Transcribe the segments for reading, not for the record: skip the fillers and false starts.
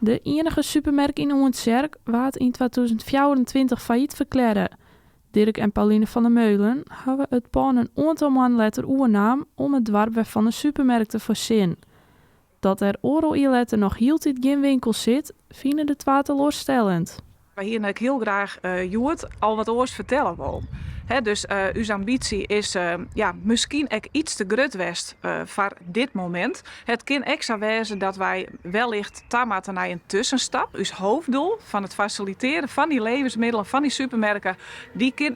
De enige supermerk in Oortzerk waard in 2024 failliet verklaren. Dirk en Pauline van der Meulen hebben het pand een aantal maanden later oernaam om het dwarp van een supermerk te voorzien. Dat er overal in nog heel tijd geen winkel zit, vinden de twee teleurstellend. Wij hier ik heel graag Joert al wat oors vertellen wil. Dus uw ambitie is misschien ook iets te groot west voor dit moment. Het kan extra wezen dat wij wellicht tamaten naar een tussenstap. Uw hoofddoel van het faciliteren van die levensmiddelen, van die supermerken,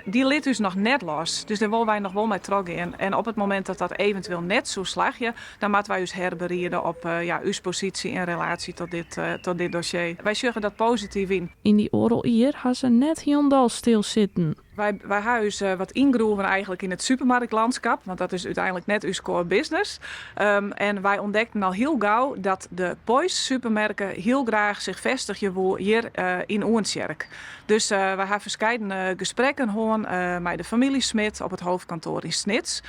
die ligt dus nog net los. Dus daar willen wij nog wel mee terug in. En op het moment dat dat eventueel net zo slagje, dan moeten wij ons herberieden op uw positie in relatie tot dit dossier. Wij zeggen dat positief in. In die oorlog hier gaan ze net helemaal stilzitten. Wij hebben wat ingroeven eigenlijk in het supermarktlandschap, want dat is uiteindelijk net uw core business. En wij ontdekten al heel gauw dat de Poys supermerken heel graag zich vestigen hier in Oortzerk. Dus wij hebben verschillende gesprekken gehad met de familie Smit op het hoofdkantoor in Snits.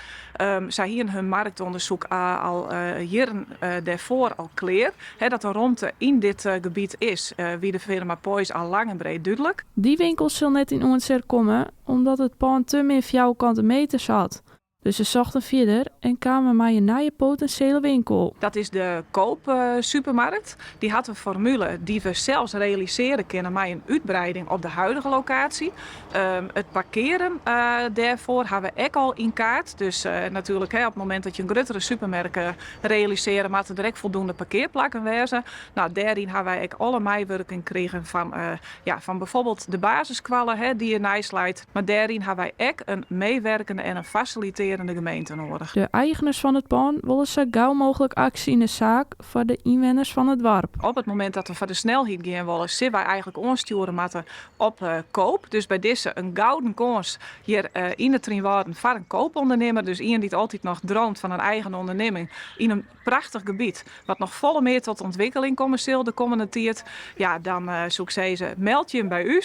Zij hier hun marktonderzoek al jaren daarvoor al klaar. Dat de ruimte in dit gebied is, wie de firma Poys al lang en breed duidelijk. Die winkels zullen net in Oortzerk komen, omdat het pand te meer vierkante meters had. Dus ze zochten verder en kwamen met een nieuwe potentiële winkel. Dat is de koopsupermarkt. Die had een formule die we zelfs realiseren kunnen met een uitbreiding op de huidige locatie. Het parkeren daarvoor hebben we ook al in kaart. Dus natuurlijk op het moment dat je een grotere supermarkt realiseren, moet er direct voldoende parkeerplekken wezen. Nou, daarin hebben wij ook alle meewerking gekregen van bijvoorbeeld de basiskwallen die je najslijt. Maar daarin hebben wij ook een meewerkende en een faciliterende gemeente nodig. De eigenaars van het pand willen zo gauw mogelijk actie in de zaak voor de inwoners van het dorp. Op het moment dat we voor de snelheid gaan willen, zullen wij eigenlijk onsturen moeten op koop. Dus bij deze een gouden kans hier in de Trinwaarden voor een koopondernemer. Dus iemand die het altijd nog droomt van een eigen onderneming in een prachtig gebied, wat nog volle meer tot ontwikkeling commercieel de komende tijd. Ja, dan zoek ze meld je hem bij u.